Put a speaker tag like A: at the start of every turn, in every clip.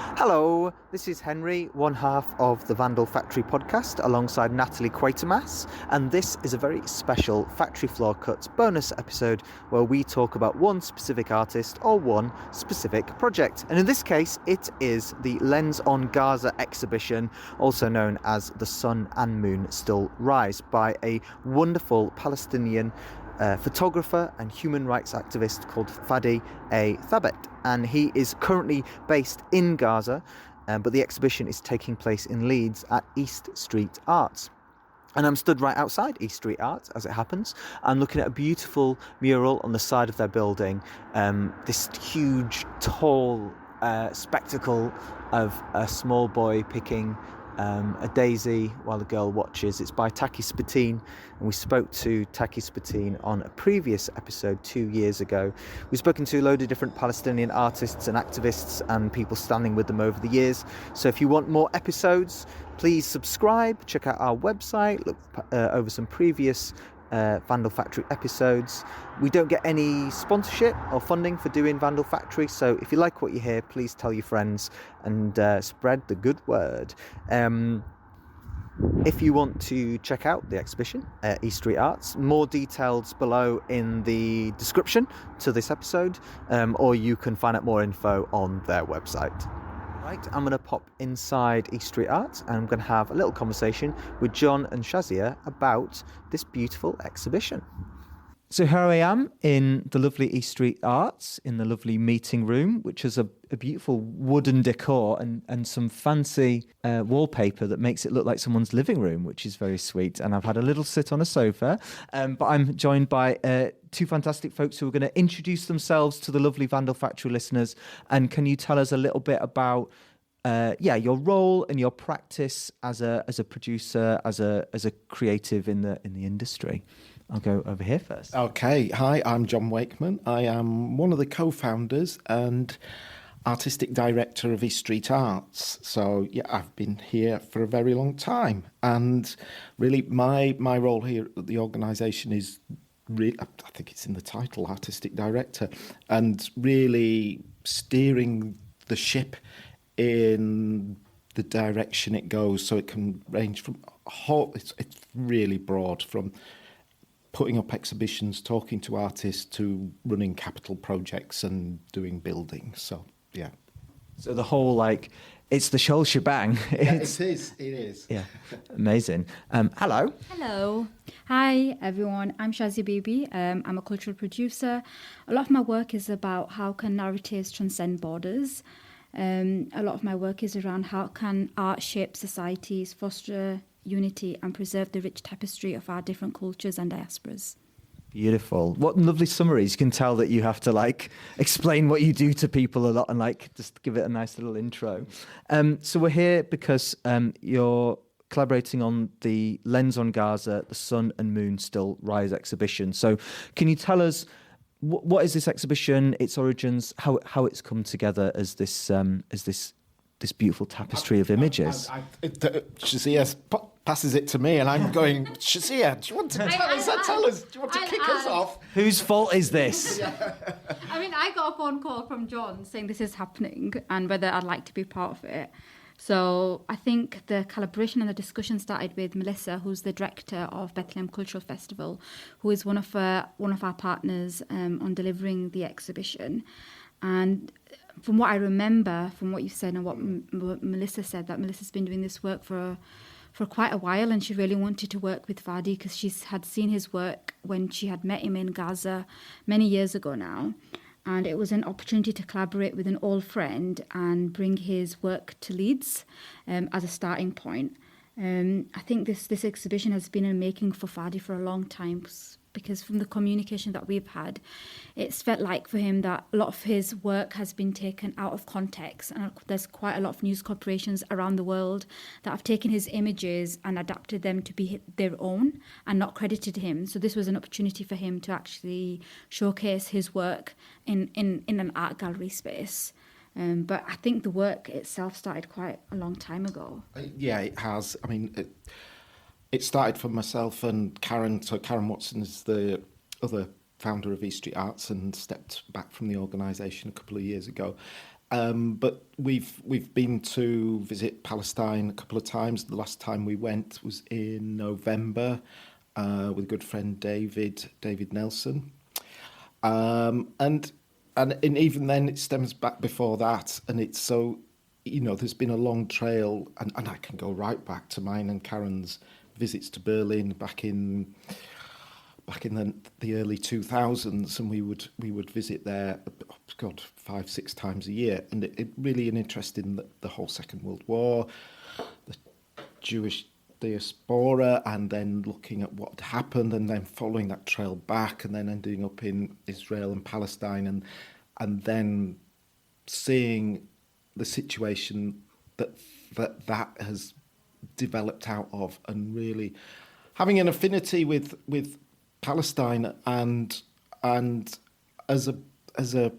A: Hello, this is Henry, one half of the Vandal Factory podcast, alongside Natalie Quatermass, and this is a very special Factory Floor Cuts bonus episode where we talk about one specific artist or one specific project. And in this case, it is the Lens on Gaza exhibition, also known as The Sun and Moon Still Rise, by a wonderful Palestinian photographer and human rights activist called Fadi A. Thabet, and he is currently based in Gaza, but the exhibition is taking place in Leeds at East Street Arts. And I'm stood right outside East Street Arts, as it happens. I'm looking at a beautiful mural on the side of their building, this huge, tall spectacle of a small boy picking a daisy while the girl watches. It's by Taki Spatine, and we spoke to Taki Spatine on a previous episode 2 years ago. We've spoken to a load of different Palestinian artists and activists and people standing with them over the years. So if you want more episodes, please subscribe, check out our website, look over some previous Vandal Factory episodes. We don't get any sponsorship or funding for doing Vandal Factory, so if you like what you hear, please tell your friends and spread the good word. If you want to check out the exhibition at East Street Arts, more details below in the description to this episode, or you can find out more info on their website. Right, I'm going to pop inside East Street Arts and I'm going to have a little conversation with Jon and Shazia about this beautiful exhibition. So here I am in the lovely East Street Arts, in the lovely meeting room, which is a beautiful wooden decor and some fancy wallpaper that makes it look like someone's living room, which is very sweet. And I've had a little sit on a sofa, but I'm joined by two fantastic folks who are going to introduce themselves to the lovely Vandal Factory listeners. And can you tell us a little bit about your role and your practice as a producer, as a creative in the industry? I'll go over here first.
B: Okay, hi, I'm Jon Wakeman. I am one of the co-founders and artistic director of East Street Arts. So yeah, I've been here for a very long time, and really my role here at the organisation is really, I think it's in the title, artistic director, and really steering the ship in the direction it goes. So it can range from it's really broad, from putting up exhibitions, talking to artists, to running capital projects and doing buildings. So, yeah.
A: So the whole, it's the whole shebang.
B: Yeah, it is.
A: Yeah, amazing. Hello.
C: Hello. Hi, everyone. I'm Shazia Bibi. I'm a cultural producer. A lot of my work is about how can narratives transcend borders. A lot of my work is around how can art shape societies, foster unity and preserve the rich tapestry of our different cultures and diasporas.
A: Beautiful. What lovely summaries. You can tell that you have to explain what you do to people a lot and just give it a nice little intro. So we're here because you're collaborating on the Lens on Gaza, The Sun and Moon Still Rise exhibition. So can you tell us what is this exhibition, its origins, how it's come together as this beautiful tapestry of images?
B: Shazia passes it to me, and I'm going, Shazia, do you want to tell us? Do you want to kick us off?
A: Whose fault is this?
C: I mean, I got a phone call from Jon saying this is happening and whether I'd like to be part of it. So I think the collaboration and the discussion started with Melissa, who's the director of Bethlehem Cultural Festival, who is one of our partners on delivering the exhibition. And from what I remember, from what you said and what Melissa said, that Melissa's been doing this work for quite a while, and she really wanted to work with Fadi because she had seen his work when she had met him in Gaza many years ago now. And it was an opportunity to collaborate with an old friend and bring his work to Leeds as a starting point. I think this exhibition has been in the making for Fadi for a long time, because from the communication that we've had, it's felt like for him that a lot of his work has been taken out of context, and there's quite a lot of news corporations around the world that have taken his images and adapted them to be their own and not credited him. So this was an opportunity for him to actually showcase his work in an art gallery space. But I think the work itself started quite a long time ago.
B: Yeah, it has. I mean, it started for myself and Karen. So Karen Watson is the other founder of East Street Arts and stepped back from the organisation a couple of years ago. But we've been to visit Palestine a couple of times. The last time we went was in November with a good friend David Nelson, and even then it stems back before that, and it's so, there's been a long trail, and I can go right back to mine and Karen's visits to Berlin back in the early 2000s, and we would visit there, God, 5-6 times a year, and it really interested in the whole Second World War, the Jewish diaspora, and then looking at what had happened, and then following that trail back, and then ending up in Israel and Palestine, and then seeing the situation that has developed out of, and really having an affinity with Palestine and as a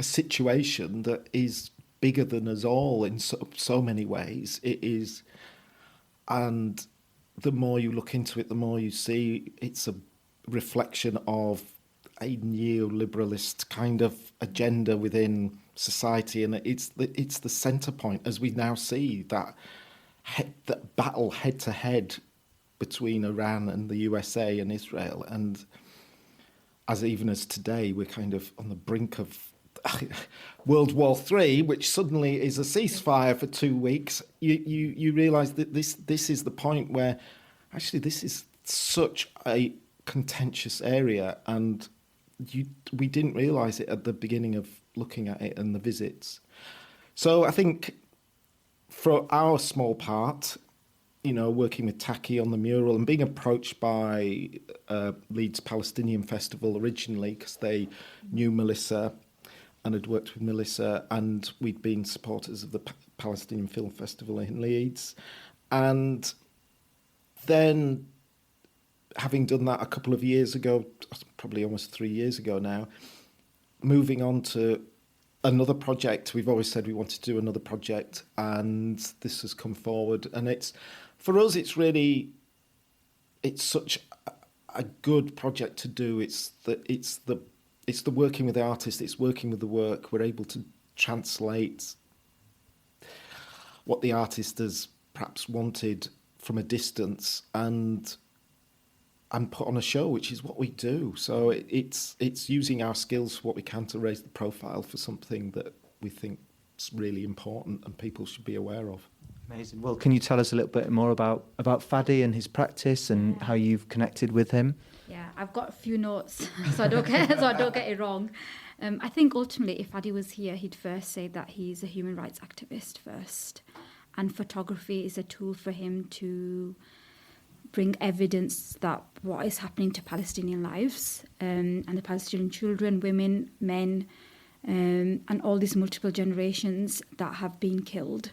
B: situation that is bigger than us all in so many ways. It is, and the more you look into it, the more you see it's a reflection of a neoliberalist kind of agenda within society, and it's the centre point, as we now see that battle head to head between Iran and the USA and Israel, and even as today we're kind of on the brink of World War III, which suddenly is a ceasefire for 2 weeks. You realise that this is the point where actually this is such a contentious area, and we didn't realise it at the beginning of looking at it and the visits. So I think for our small part, working with Taki on the mural and being approached by Leeds Palestinian Festival originally, because they knew Melissa and had worked with Melissa, and we'd been supporters of the Palestinian Film Festival in Leeds. And then, having done that a couple of years ago, probably almost 3 years ago now, moving on to another project. We've always said we wanted to do another project, and this has come forward. And for us, it's such a good project to do. It's the working with the artist. It's working with the work. We're able to translate what the artist has perhaps wanted from a distance and put on a show, which is what we do. So it's using our skills for what we can to raise the profile for something that we think is really important and people should be aware of.
A: Amazing. Well, can you tell us a little bit more about Fadi and his practice and how you've connected with him?
C: Yeah, I've got a few notes so I don't get it wrong. I think ultimately, if Fadi was here, he'd first say that he's a human rights activist first, and photography is a tool for him to bring evidence that what is happening to Palestinian lives and the Palestinian children, women, men, and all these multiple generations that have been killed.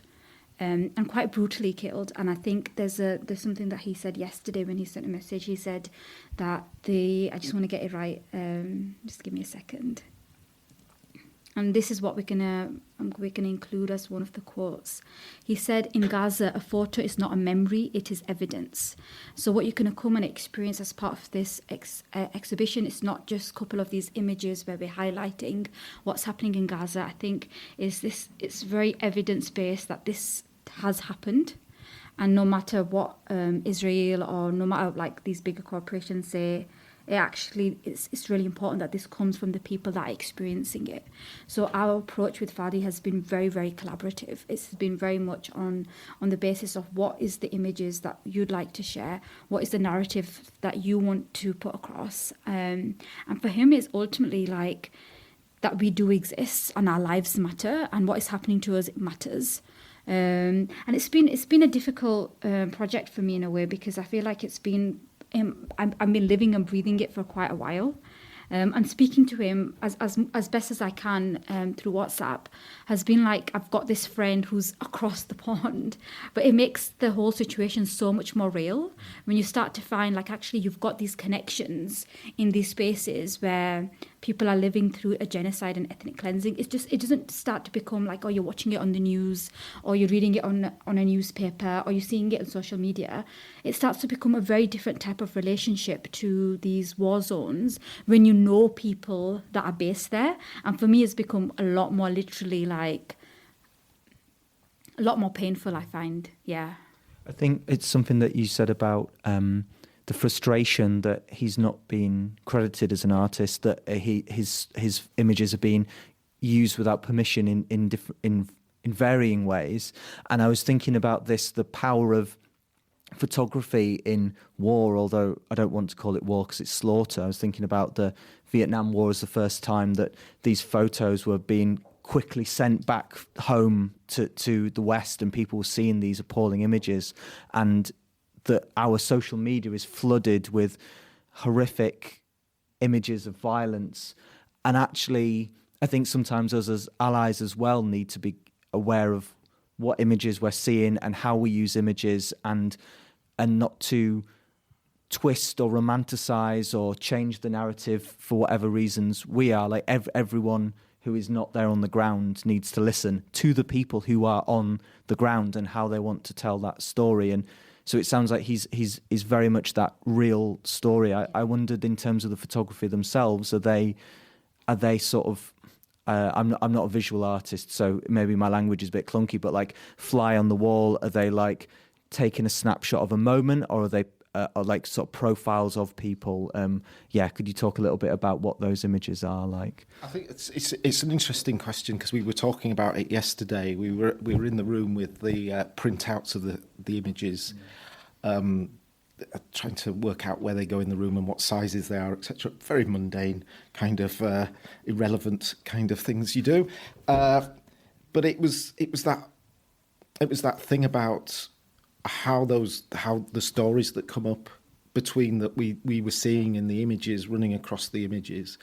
C: And quite brutally killed. And I think there's something that he said yesterday when he sent a message. He said that I just want to get it right. Just give me a second. And this is what we're gonna include as one of the quotes. He said, "In Gaza, a photo is not a memory; it is evidence." So what you're gonna come and experience as part of this exhibition is not just a couple of these images where we're highlighting what's happening in Gaza. I think it's very evidence-based that this has happened, and no matter what Israel or no matter like these bigger corporations say, it's really important that this comes from the people that are experiencing it. So our approach with Fadi has been very, very collaborative. It's been very much on the basis of what is the images that you'd like to share, what is the narrative that you want to put across, and for him it's ultimately like that we do exist and our lives matter, and what is happening to us matters. And it's been a difficult project for me in a way, because I feel like I've been living and breathing it for quite a while. And speaking to him as best as I can through WhatsApp has been like, I've got this friend who's across the pond, but it makes the whole situation so much more real when you start to find like actually you've got these connections in these spaces where people are living through a genocide and ethnic cleansing. It doesn't start to become like, oh, you're watching it on the news, or you're reading it on a newspaper, or you're seeing it on social media. It starts to become a very different type of relationship to these war zones when you know people that are based there. And for me, it's become a lot more literally like a lot more painful, I find. Yeah.
A: I think it's something that you said about the frustration that he's not been credited as an artist, that his images are being used without permission in varying ways. And I was thinking about this, the power of photography in war, although I don't want to call it war because it's slaughter. I was thinking about the Vietnam War as the first time that these photos were being quickly sent back home to the West, and people were seeing these appalling images, and that our social media is flooded with horrific images of violence. And actually, I think sometimes us as allies as well need to be aware of what images we're seeing and how we use images, and not to twist or romanticize or change the narrative for whatever reasons we are. Like everyone who is not there on the ground needs to listen to the people who are on the ground and how they want to tell that story. And so it sounds like he's very much that real story. I wondered, in terms of the photography themselves, are they sort of I'm not a visual artist, so maybe my language is a bit clunky, but like fly on the wall, are they like taking a snapshot of a moment, or are they are like sort of profiles of people? Could you talk a little bit about what those images are like?
B: I think it's an interesting question, because we were talking about it yesterday. We were in the room with the printouts of the images, trying to work out where they go in the room and what sizes they are, etc. Very mundane, kind of irrelevant kind of things you do. But it was that thing about how the stories that come up between that we were seeing in the images, running across the images.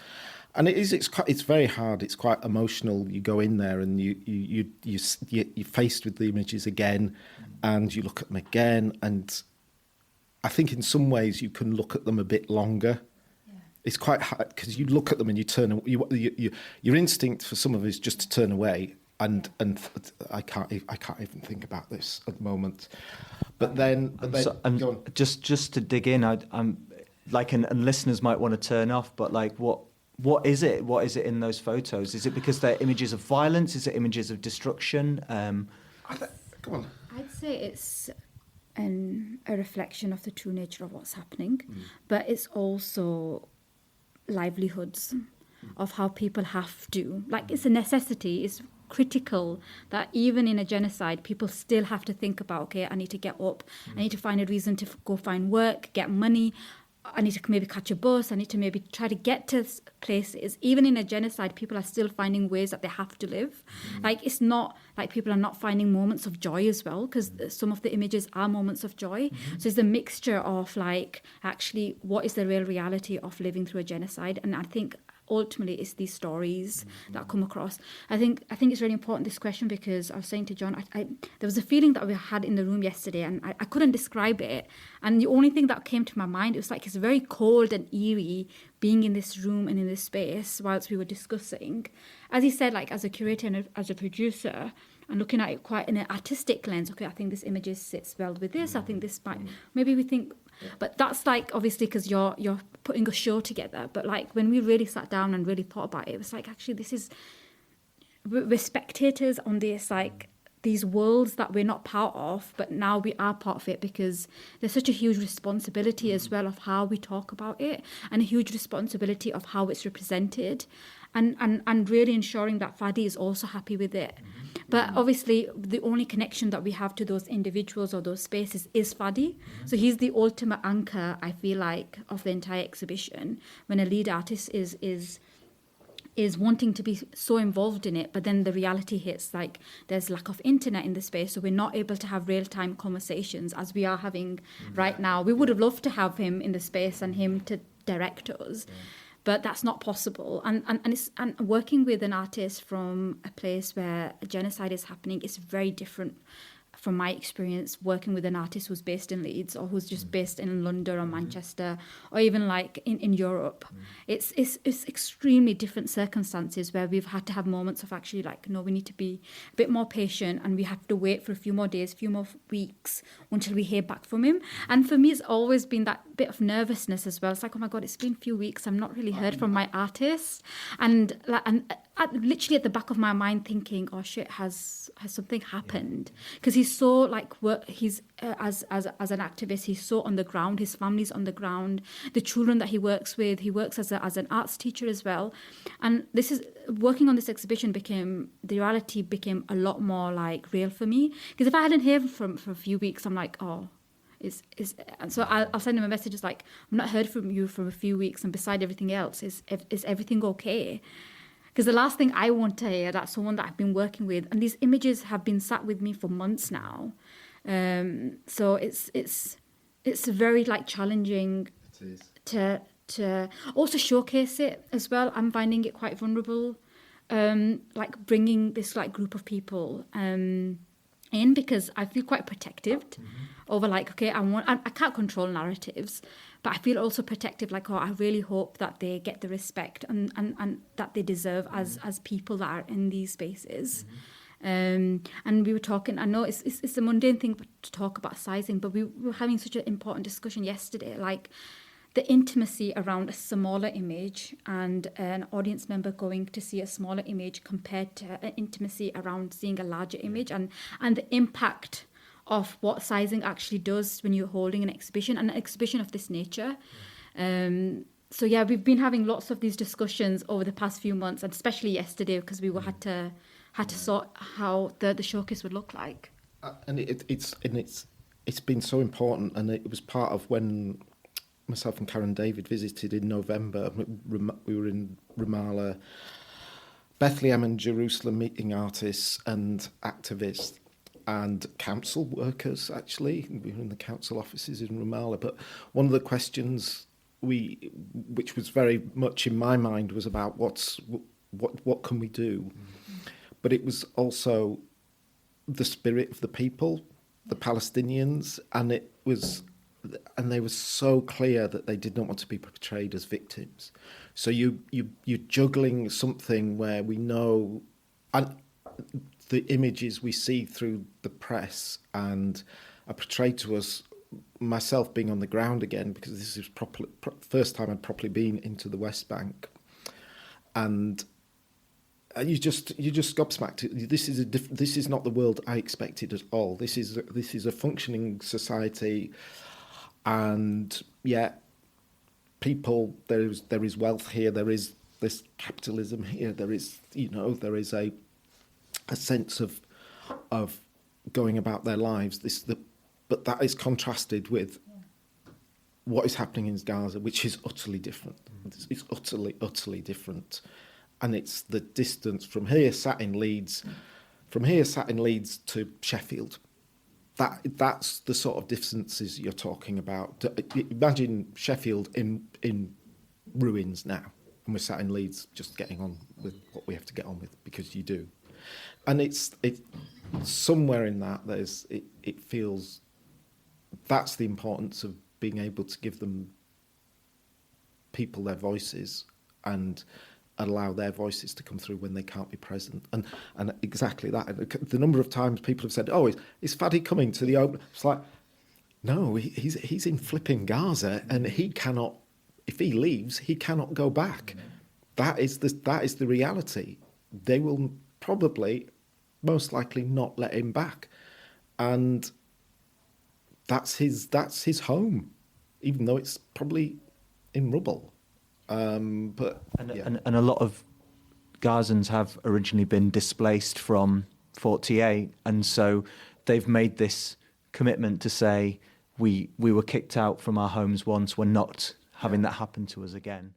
B: And it's very hard. It's quite emotional. You go in there and you're faced with the images again, and you look at them again, and I think in some ways you can look at them a bit longer. Yeah. It's quite hard because you look at them and you turn. Your instinct for some of it is just to turn away, and I can't even think about this at the moment. But then just to dig in, I'm like, and listeners might want to turn off, but like, what is it? What is it in those photos? Is it because they're images of violence? Is it images of destruction? Go on.
C: I'd say it's a reflection of the true nature of what's happening, but it's also livelihoods of how people have to, like, it's a necessity, it's critical that even in a genocide, people still have to think about, okay, I need to get up, I need to find a reason to go find work, get money, I need to maybe catch a bus, I need to maybe try to get to places. Even in a genocide, people are still finding ways that they have to live. Like, it's not like people are not finding moments of joy as well, because some of the images are moments of joy. So it's a mixture of, like, actually, what is the real reality of living through a genocide? And I think ultimately it's these stories that come across. I think it's really important, this question, because I was saying to John, there was a feeling that we had in the room yesterday, and I couldn't describe it. And the only thing that came to my mind, it was like, it's very cold and eerie being in this room and in this space whilst we were discussing. As he said, like, as a curator and as a producer, and looking at it quite in an artistic lens, okay, I think this image sits well with this, I think this might, maybe we think, but that's like, obviously, because you're putting a show together. But like, when we really sat down and really thought about it, it was like, actually, we're spectators on this, like, these worlds that we're not part of, but now we are part of it, because there's such a huge responsibility as well of how we talk about it, and a huge responsibility of how it's represented, and really ensuring that Fadi is also happy with it. But obviously, the only connection that we have to those individuals or those spaces is Fadi. So he's the ultimate anchor, I feel like, of the entire exhibition, when a lead artist is wanting to be so involved in it, but then the reality hits, like, there's lack of internet in the space, so we're not able to have real-time conversations as we are having right now. We would have loved to have him in the space and him to direct us, but that's not possible. And working with an artist from a place where a genocide is happening is very different from my experience working with an artist who's based in Leeds or who's just based in London or Manchester or even like in Europe. It's extremely different circumstances where we've had to have moments of actually like, no, we need to be a bit more patient and we have to wait for a few more days, few more weeks until we hear back from him. And for me, it's always been that bit of nervousness as well. It's like, oh my God, it's been a few weeks. I've not really heard from my artist. And literally at the back of my mind thinking, oh shit, has something happened? Because he's so like he's as an activist, he's so on the ground. His family's on the ground. The children that he works with, he works as an arts teacher as well. And this is working on this exhibition the reality became a lot more like real for me. Because if I hadn't heard from for a few weeks, I'm like, oh. So I'll send him a message just like, I've not heard from you for a few weeks, and beside everything else, is everything okay? Because the last thing I want to hear, that's someone that I've been working with, and these images have been sat with me for months now. So it's very like challenging to also showcase it as well. I'm finding it quite vulnerable, like bringing this like group of people in, because I feel quite protective over like, okay, I can't control narratives, but I feel also protective, like, oh, I really hope that they get the respect and that they deserve as people that are in these spaces. And we were talking, I know it's a mundane thing to talk about sizing, but we were having such an important discussion yesterday, like the intimacy around a smaller image and an audience member going to see a smaller image compared to an intimacy around seeing a larger image, and the impact of what sizing actually does when you're holding an exhibition of this nature. So yeah, we've been having lots of these discussions over the past few months, and especially yesterday, because we had to sort how the showcase would look like.
B: And it's been so important, and it was part of when myself and Karen David visited in November. We were in Ramallah, Bethlehem and Jerusalem, meeting artists and activists and council workers, actually. We were in the council offices in Ramallah. But one of the questions which was very much in my mind was about what can we do? But it was also the spirit of the people, the Palestinians, and they were so clear that they did not want to be portrayed as victims. So you're juggling something where we know, and the images we see through the press and are portrayed to us, myself being on the ground again, because this is first time I'd properly been into the West Bank, and you just gobsmacked. This is not the world I expected at all. This is a functioning society. And yet, people, there is wealth here. There is this capitalism here. There is a sense of going about their lives. But that is contrasted with what is happening in Gaza, which is utterly different. It's utterly different, and it's the distance from here, sat in Leeds, to Sheffield. That's the sort of distances you're talking about. Imagine Sheffield in ruins now, and we're sat in Leeds just getting on with what we have to get on with, because you do. And it's somewhere in that it feels that's the importance of being able to give them people their voices and allow their voices to come through when they can't be present. And exactly that. The number of times people have said, oh, is Fadi coming to the open? It's like, no, he's in flipping Gaza, and he cannot, if he leaves, he cannot go back. That is the reality. They will probably, most likely, not let him back. And that's his home, even though it's probably in rubble. And
A: a lot of Gazans have originally been displaced from Fadi A, and so they've made this commitment to say we were kicked out from our homes once, we're not having that happen to us again.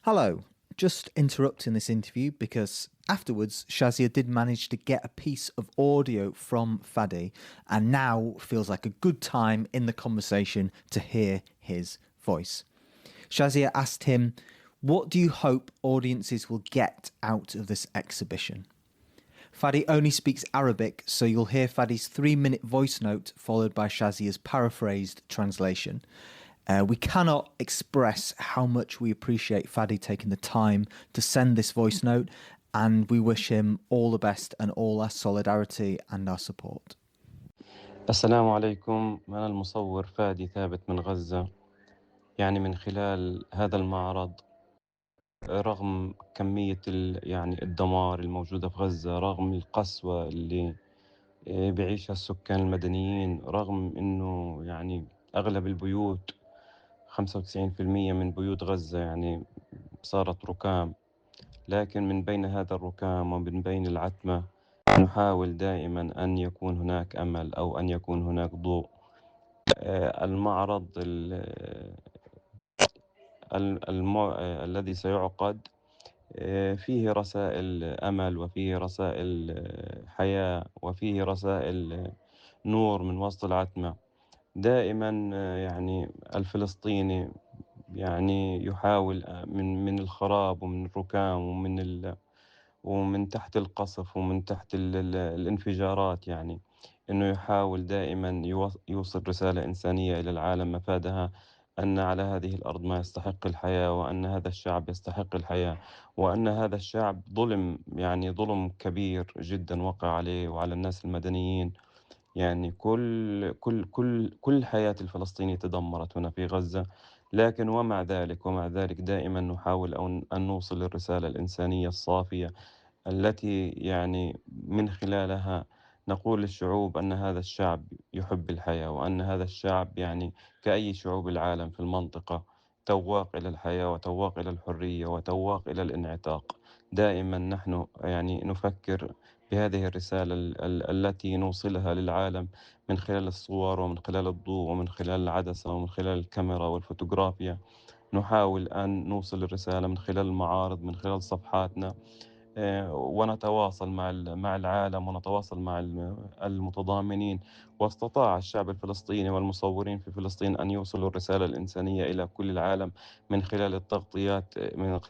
A: Hello, just interrupting this interview because afterwards Shazia did manage to get a piece of audio from Fadi, and now feels like a good time in the conversation to hear his voice. Shazia asked him, what do you hope audiences will get out of this exhibition? Fadi only speaks Arabic, so you'll hear Fadi's 3-minute voice note followed by Shazia's paraphrased translation. We cannot express how much we appreciate Fadi taking the time to send this voice note, and we wish him all the best and all our solidarity and our support.
D: السلام عليكم. أنا المصور فادي ثابت من غزة. يعني من خلال هذا المعرض، رغم كمية يعني الدمار الموجودة في غزة، رغم القسوة اللي بيعيشها السكان المدنيين، رغم إنه يعني أغلب البيوت 95% من بيوت غزة يعني صارت ركام، لكن من بين هذا الركام ومن بين العتمة نحاول دائما أن يكون هناك أمل أو أن يكون هناك ضوء. المعرض الذي سيعقد فيه رسائل أمل، وفيه رسائل حياة، وفيه رسائل نور من وسط العتمة. دائما يعني الفلسطيني يعني يحاول من الخراب ومن الركام ومن تحت القصف ومن تحت الانفجارات، يعني إنه يحاول دائما يوصل رسالة إنسانية إلى العالم مفادها أن على هذه الأرض ما يستحق الحياة، وأن هذا الشعب يستحق الحياة، وأن هذا الشعب ظلم، يعني ظلم كبير جدا وقع عليه وعلى الناس المدنيين. يعني كل حياة الفلسطيني تدمرت هنا في غزة، لكن ومع ذلك دائما نحاول أن نوصل الرسالة الإنسانية الصافية التي يعني من خلالها نقول للشعوب أن هذا الشعب يحب الحياة، وأن هذا الشعب يعني كأي شعوب العالم في المنطقة تواق إلى الحياة وتواق إلى الحرية وتواق إلى الانعتاق. دائما نحن يعني نفكر بهذه الرسالة التي نوصلها للعالم من خلال الصور ومن خلال الضوء ومن خلال العدسة ومن خلال الكاميرا والفوتوغرافيا. نحاول أن نوصل الرسالة من خلال المعارض، من خلال صفحاتنا، ونتواصل مع العالم ونتواصل مع المتضامنين. واستطاع الشعب الفلسطيني والمصورين في فلسطين أن يوصلوا الرسالة الإنسانية إلى كل العالم من خلال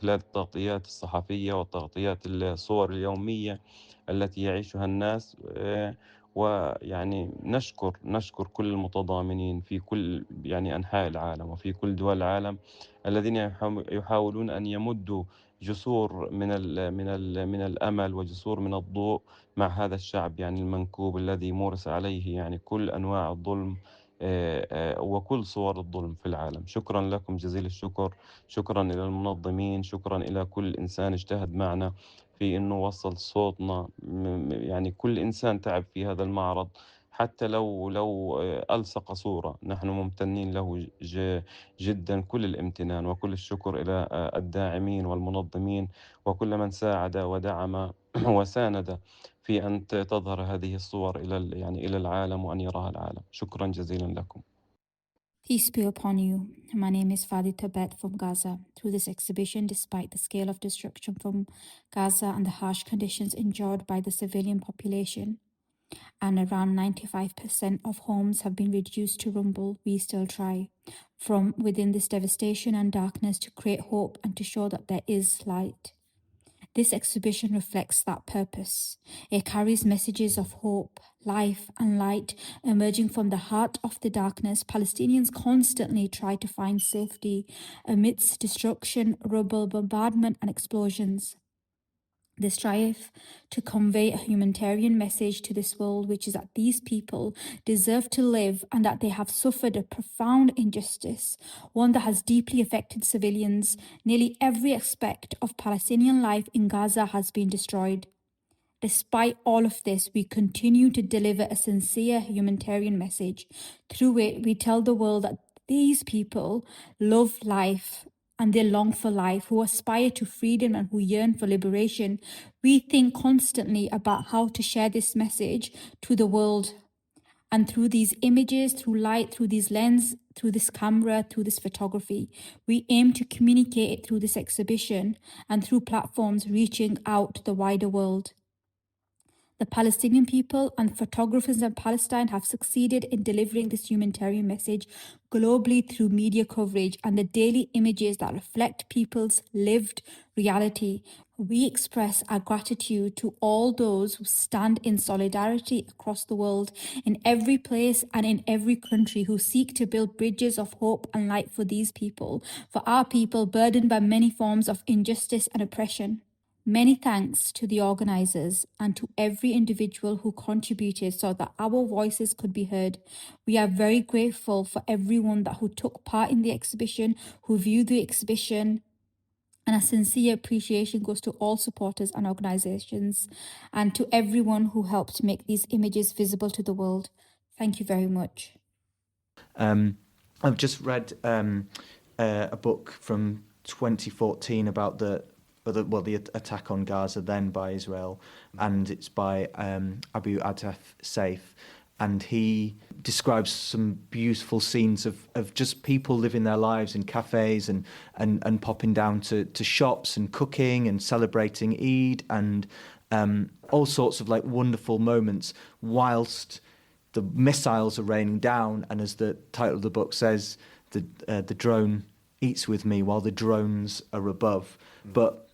D: التغطيات الصحفية والتغطيات الصور اليومية التي يعيشها الناس. ويعني نشكر كل المتضامنين في كل يعني أنحاء العالم وفي كل دول العالم الذين يحاولون أن يمدوا جسور من الأمل وجسور من الضوء مع هذا الشعب يعني المنكوب الذي مورس عليه يعني كل أنواع الظلم وكل صور الظلم في العالم. شكرا لكم جزيل الشكر، شكرا إلى المنظمين، شكرا إلى كل إنسان اجتهد معنا في أنه وصل صوتنا. يعني كل إنسان تعب في هذا المعرض، حتى لو ألصق صورة، نحن ممتنين له جدا كل الامتنان وكل الشكر إلى الداعمين والمنظمين وكل من ساعد ودعم وساند في أن تظهر هذه الصور إلى العالم وأن يراها العالم. شكرا جزيلا لكم.
C: Peace be upon you. My name is Fadi Thabet from Gaza. Through this exhibition, despite the scale of destruction from Gaza and the harsh conditions endured by the civilian population, and around 95% of homes have been reduced to rubble, we still try, from within this devastation and darkness, to create hope and to show that there is light. This exhibition reflects that purpose. It carries messages of hope, life, and light emerging from the heart of the darkness. Palestinians constantly try to find safety amidst destruction, rubble, bombardment, and explosions. They strive to convey a humanitarian message to this world, which is that these people deserve to live and that they have suffered a profound injustice, one that has deeply affected civilians. Nearly every aspect of Palestinian life in Gaza has been destroyed. Despite all of this, we continue to deliver a sincere humanitarian message. Through it, we tell the world that these people love life and they long for life, who aspire to freedom and who yearn for liberation. We think constantly about how to share this message to the world. And through these images, through light, through these lenses, through this camera, through this photography, we aim to communicate it through this exhibition and through platforms reaching out to the wider world. The Palestinian people and photographers in Palestine have succeeded in delivering this humanitarian message globally through media coverage and the daily images that reflect people's lived reality. we express our gratitude to all those who stand in solidarity across the world, in every place and in every country, who seek to build bridges of hope and light for these people, for our people burdened by many forms of injustice and oppression. Many thanks to the organisers and to every individual who contributed so that our voices could be heard. We are very grateful for everyone who took part in the exhibition, who viewed the exhibition, and a sincere appreciation goes to all supporters and organisations and to everyone who helped make these images visible to the world. Thank you very much.
A: I've just read a book from 2014 about the attack on Gaza then by Israel, and it's by Abu Ataf Saif, and he describes some beautiful scenes of just people living their lives in cafes and popping down to shops and cooking and celebrating Eid and all sorts of like wonderful moments whilst the missiles are raining down, and as the title of the book says, the drone eats with me while the drones are above. But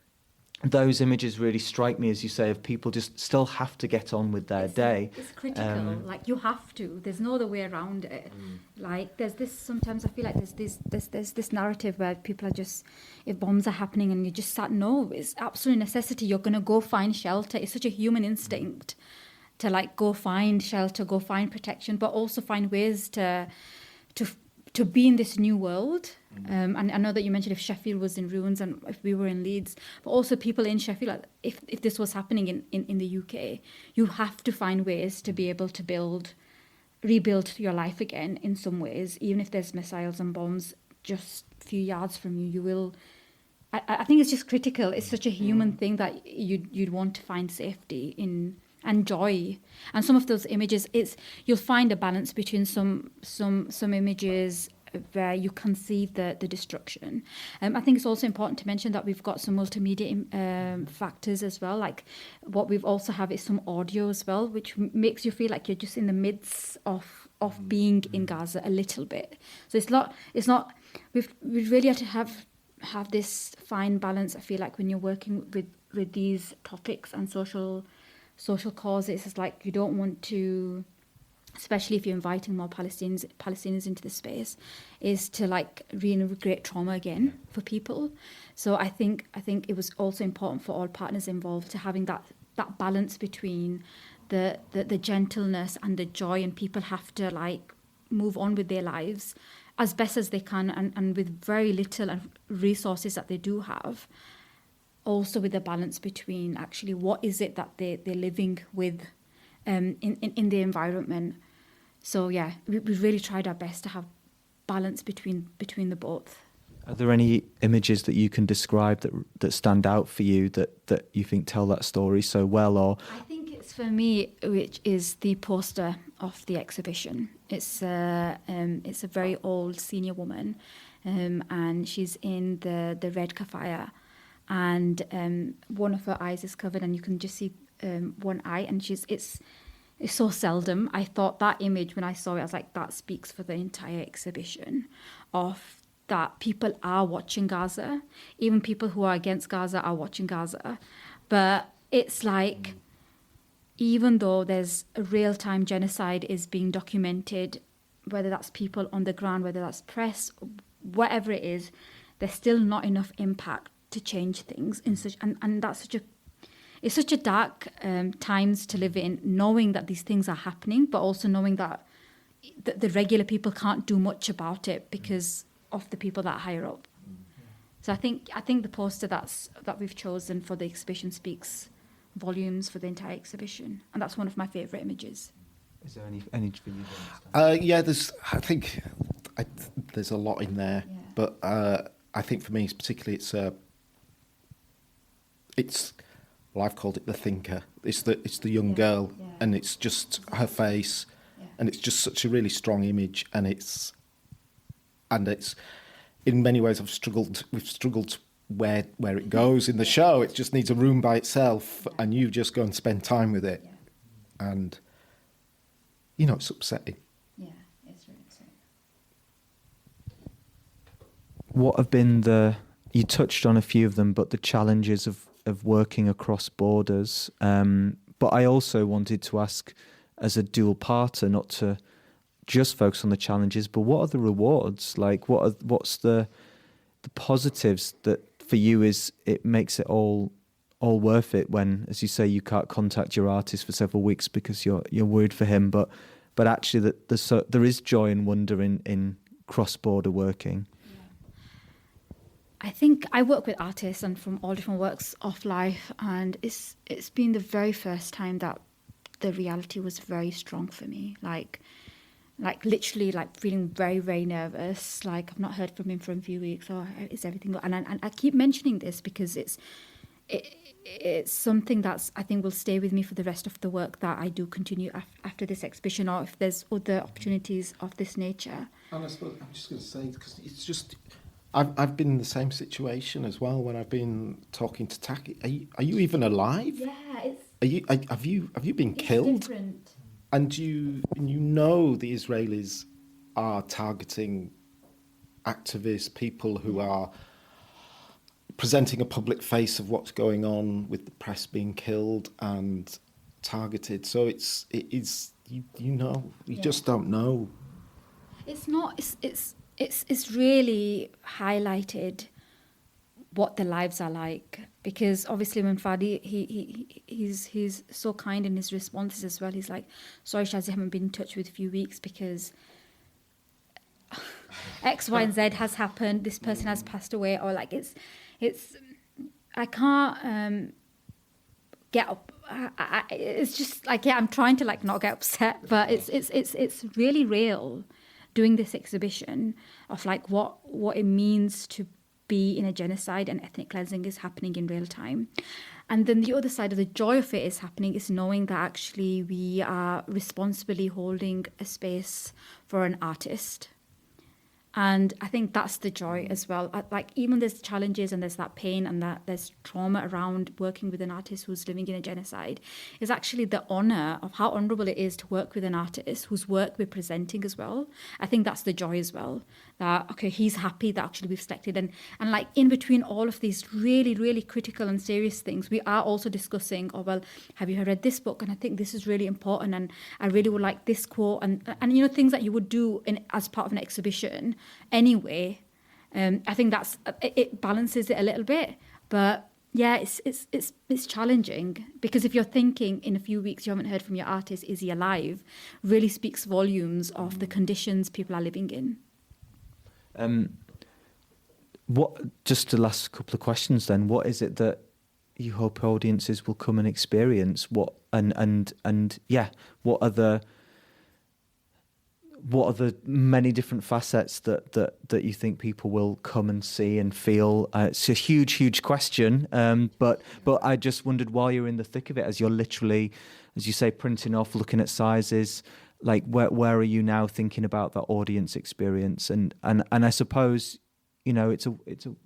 A: those images really strike me, as you say, of people just still have to get on with their day.
C: It's critical. Like, you have to. There's no other way around it. Like, there's this. Sometimes I feel like there's this narrative where people are just, if bombs are happening and you just sat. No, it's absolute necessity. You're gonna go find shelter. It's such a human instinct to like go find shelter, go find protection, but also find ways to be in this new world. And I know that you mentioned if Sheffield was in ruins and if we were in Leeds, but also people in Sheffield, like if this was happening in the UK, you have to find ways to be able to rebuild your life again in some ways, even if there's missiles and bombs just a few yards from you, you will. I think it's just critical. It's such a human thing that you'd want to find safety in and joy. And some of those images, you'll find a balance between some images where you can see the destruction. I think it's also important to mention that we've got some multimedia factors as well. Like what we've also have is some audio as well, which makes you feel like you're just in the midst of being in Gaza a little bit. So it's not. We've really had to have this fine balance. I feel like when you're working with these topics and social causes, it's like you don't want to, especially if you're inviting more Palestinians into the space, is to like reintegrate trauma again for people. So I think it was also important for all partners involved to having that balance between the gentleness and the joy, and people have to like move on with their lives as best as they can and with very little and resources that they do have. Also with the balance between actually what is it that they're living with in the environment. So yeah, we really tried our best to have balance between the both.
A: Are there any images that you can describe that stand out for you that you think tell that story so well? Or
C: I think it's for me, which is the poster of the exhibition. It's a very old senior woman, and she's in the red kafaya, and one of her eyes is covered, and you can just see one eye, and it's so seldom. I thought that image, when I saw it, I was like, that speaks for the entire exhibition of that people are watching Gaza. Even people who are against Gaza are watching Gaza. But it's like, even though there's a real-time genocide is being documented, whether that's people on the ground, whether that's press, whatever it is, there's still not enough impact to change things in such, and that's it's such a dark times to live in, knowing that these things are happening, but also knowing that the regular people can't do much about it because of the people that are higher up. So I think the poster that we've chosen for the exhibition speaks volumes for the entire exhibition, and that's one of my favourite images.
A: Is there any for you?
B: Yeah, there's a lot in there,
C: Yeah.
B: but I think for me, particularly, it's well, I've called it the thinker. It's the young girl, and it's just her face, and it's just such a really strong image, and it's in many ways we've struggled where it goes in the show. It just needs a room by itself, and you just go and spend time with it, and it's upsetting.
C: Yeah, it's really upsetting.
A: What have been you touched on a few of them, but the challenges of of working across borders. But I also wanted to ask, as a dual parter, not to just focus on the challenges, but what are the rewards? Like, what's the positives that for you is it makes it all worth it when, as you say, you can't contact your artist for several weeks because you're worried for him, but actually that there is joy and wonder in cross-border working.
C: I think I work with artists and from all different walks of life, and it's been the very first time that the reality was very strong for me. Like literally, like feeling very, very nervous. Like I've not heard from him for a few weeks. Or is everything? And I keep mentioning this because it's something that's, I think, will stay with me for the rest of the work that I do continue after this exhibition, or if there's other opportunities of this nature.
B: And I suppose I'm just going to say, because it's just, I've been in the same situation as well when I've been talking to Taki. Are you even alive?
C: Yeah,
B: Have you been killed?
C: Different.
B: And you know the Israelis are targeting activists, people who are presenting a public face of what's going on, with the press being killed and targeted. So it is you just don't know.
C: It's not. It's really highlighted what their lives are like, because obviously when Fadi he's so kind in his responses as well. He's like, sorry Shazia, I haven't been in touch with a few weeks because X, Y and Z has happened, this person has passed away, or like it's I can't get up. It's just like, yeah, I'm trying to like not get upset, but it's really real doing this exhibition of like what it means to be in a genocide, and ethnic cleansing is happening in real time. And then the other side of the joy of it is happening is knowing that actually we are responsibly holding a space for an artist. And I think that's the joy as well. Like, even there's challenges and there's that pain and that there's trauma around working with an artist who's living in a genocide, is actually the honour of how honourable it is to work with an artist whose work we're presenting as well. I think that's the joy as well. That, okay, he's happy that actually we've selected. And like in between all of these really, really critical and serious things, we are also discussing, oh, well, have you read this book? And I think this is really important. And I really would like this quote. And you know, things that you would do as part of an exhibition anyway. I think it balances it a little bit. But yeah, it's challenging, because if you're thinking in a few weeks you haven't heard from your artist, is he alive, really speaks volumes of the conditions people are living in.
A: Just the last couple of questions then, what is it that you hope audiences will come and experience? What are the many different facets that you think people will come and see and feel? It's a huge question, but I just wondered, while you're in the thick of it, as you're literally, as you say, printing off, looking at sizes, like where are you now thinking about that audience experience? And I suppose, you know, it's a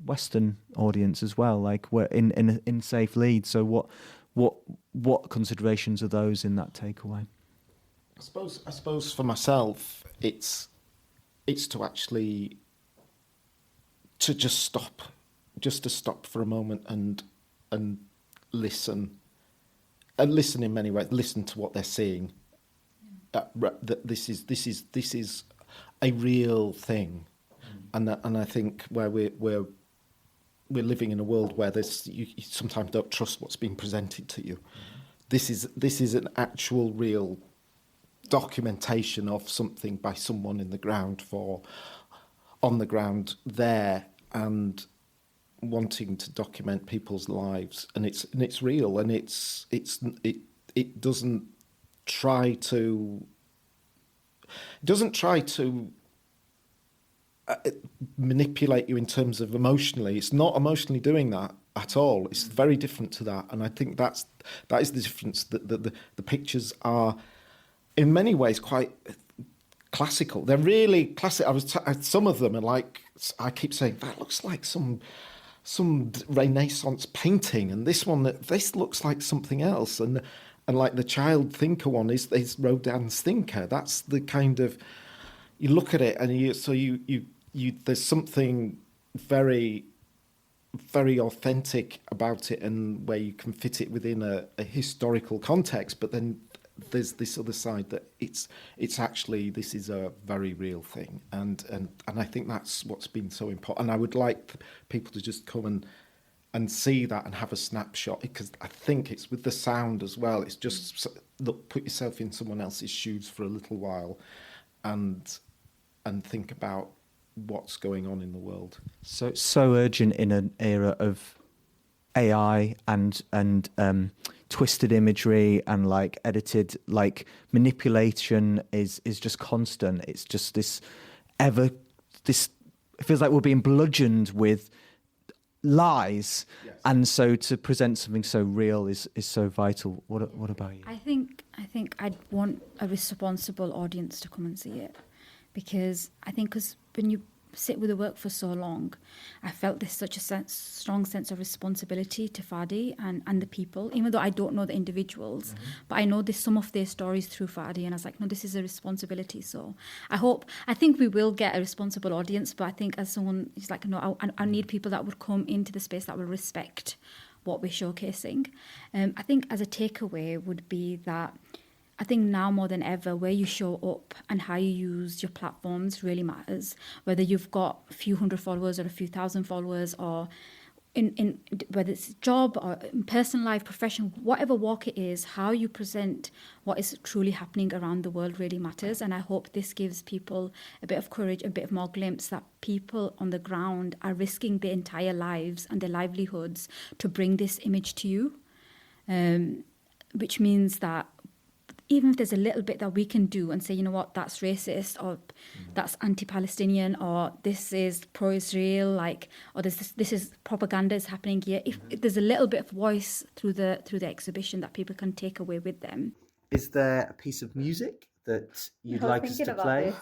A: Western audience as well. Like, we're in safe Leeds. So what considerations are those in that takeaway?
B: I suppose for myself, it's to actually just stop for a moment and listen in many ways. Listen to what they're seeing. That this is a real thing, and I think where we're living in a world where you sometimes don't trust what's being presented to you. This is an actual real documentation of something by someone on the ground there, and wanting to document people's lives, and it's real, and it doesn't try to manipulate you in terms of emotionally. It's not emotionally doing that at all. It's very different to that, and I think that is the difference. That the pictures are in many ways quite classical. They're really classic. Some of them are like, I keep saying, that looks like some Renaissance painting, and this looks like something else, and like the child thinker one is Rodin's Thinker. That's the kind of, you look at it and you there's something very very authentic about it, and where you can fit it within a historical context, but then there's this other side that it's actually, this is a very real thing, and I think that's what's been so important. And I would like people to just come and see that and have a snapshot, because I think it's with the sound as well. It's just, look, put yourself in someone else's shoes for a little while and think about what's going on in the world.
A: So urgent in an era of AI and twisted imagery and like edited, like manipulation is just constant. It's just this it feels like we're being bludgeoned with lies. Yes. And so to present something so real is so vital. What about you?
C: I think I'd want a responsible audience to come and see it, because when you sit with the work for so long, I felt there's such a strong sense of responsibility to Fadi and the people, even though I don't know the individuals, but I know there's some of their stories through Fadi, and I was like, no, this is a responsibility. So I think we will get a responsible audience, but I think as someone who's like, no, I need people that would come into the space that will respect what we're showcasing. I think as a takeaway would be that I think now more than ever, where you show up and how you use your platforms really matters. Whether you've got a few hundred followers or a few thousand followers, or in whether it's a job or in personal life, profession, whatever walk it is, how you present what is truly happening around the world really matters. And I hope this gives people a bit of courage, a bit of more glimpse that people on the ground are risking their entire lives and their livelihoods to bring this image to you, which means that even if there's a little bit that we can do and say, you know what, that's racist, or that's anti-Palestinian, or this is pro-Israel, or this is propaganda is happening here. If there's a little bit of voice through the exhibition that people can take away with them.
A: Is there a piece of music that you'd like us to play?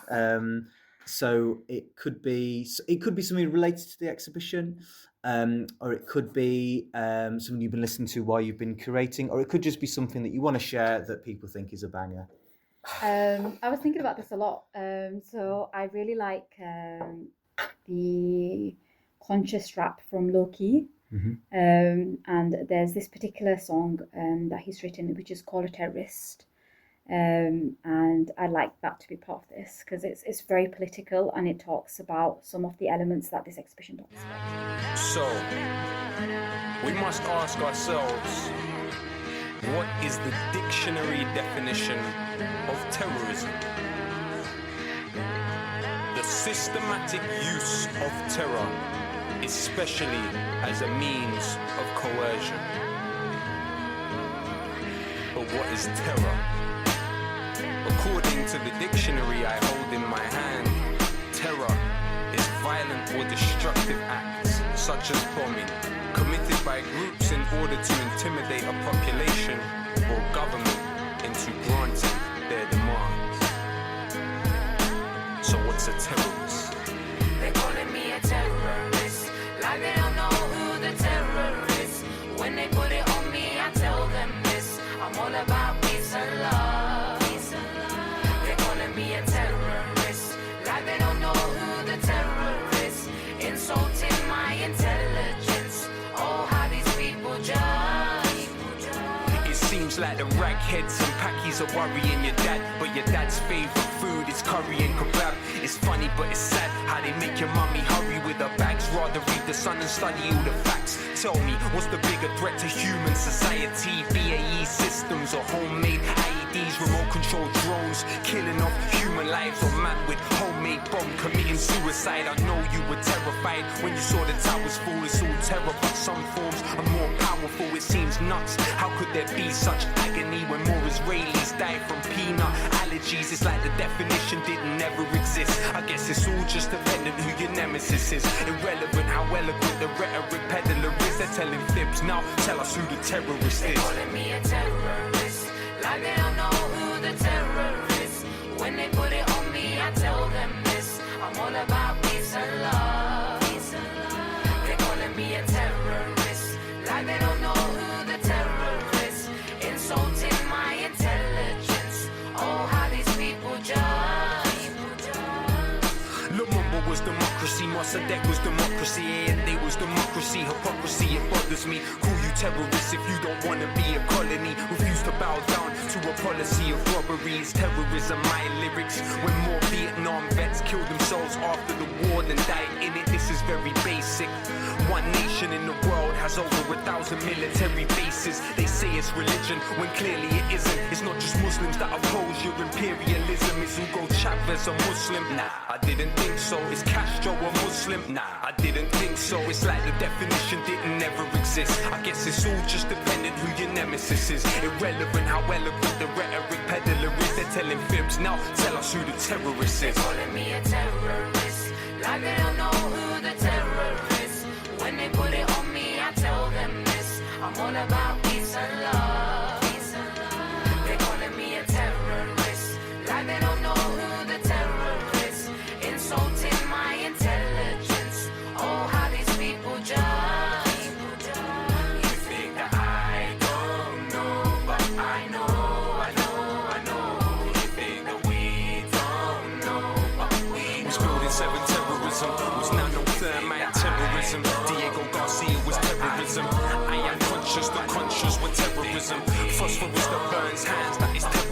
A: So it could be something related to the exhibition, or it could be something you've been listening to while you've been curating, or it could just be something that you want to share that people think is a banger.
C: I was thinking about this a lot. So I really like the conscious rap from Loki. And there's this particular song that he's written, which is called A Terrorist. And I like that to be part of this, because it's very political, and it talks about some of the elements that this exhibition talks about.
E: So, we must ask ourselves, what is the dictionary definition of terrorism? The systematic use of terror, especially as a means of coercion. But what is terror? According to the dictionary I hold in my hand, terror is violent or destructive acts, such as bombing, committed by groups in order to intimidate a population or government into granting their demands. So what's a terrorist?
F: They're calling me a terrorist, like they don't know who the terror is. When they put it on me, I tell them this, I'm all about peace and love. Be a terrorist, like they don't know who the terror is, insulting my intelligence. Oh, how these people judge.
E: It seems like the ragheads and packies are worrying your dad, but your dad's favourite food is curry and kebab. It's funny but it's sad how they make your mummy hurry with her bags, rather read the Sun and study all the facts. Tell me, what's the bigger threat to human society? BAE systems or homemade IEDs, remote control drones, killing off human lives, or man with homemade bomb committing suicide? I know you were terrified when you saw the towers fall. It's all terror, but some forms are more powerful. It seems nuts. How could there be such agony when more Israelis die from peanut allergies? It's like the definition didn't never exist. I guess it's all just dependent who your nemesis is. Irrelevant how eloquent the rhetoric peddler is. They're telling fibs. Now tell us who the terrorist is.
F: They're calling me a terrorist, like they don't know who the terror is. When they put it on me, I tell them this, I'm all about peace and love. They're calling me a terrorist, like they don't know who the terror is, insulting my intelligence. Oh, how these people judge.
E: Lumumba was democracy, Mossadegh was democracy, and they was democracy, hypocrisy, it bothers me. Call you terrorists if you don't wanna be a colony. Refuse to bow down to a policy of robberies. Terrorism, my lyrics. When more Vietnam vets killed themselves after the war than died in it, this is very basic. One nation in the world has over 1,000 military bases. They say it's religion, when clearly it isn't. It's not just Muslims that oppose your imperialism. It's Hugo Chavez a Muslim? Nah, I didn't think so. Is Castro a Muslim? Nah, I didn't think so. It's like the definition didn't never exist. I guess it's all just dependent who your nemesis is. Irrelevant how eloquent the rhetoric peddler is. They're telling fibs, now tell us who the terrorist is.
F: They're calling me a terrorist, like they don't know who the terror is. When they put it on me, I tell them this: I'm all about peace and love. They're calling me a terrorist, like they don't know who the terror is. Insulting my intelligence. Oh, how these people judge. You think that I don't know, but I know. You think that we don't know, but we
E: Was
F: know.
E: building 7 terrorism, was nano thermite terrorism. Diego Garcia was terrorism. I am conscious, the conscious were terrorism. Phosphorus that burns hands, that is terrorism.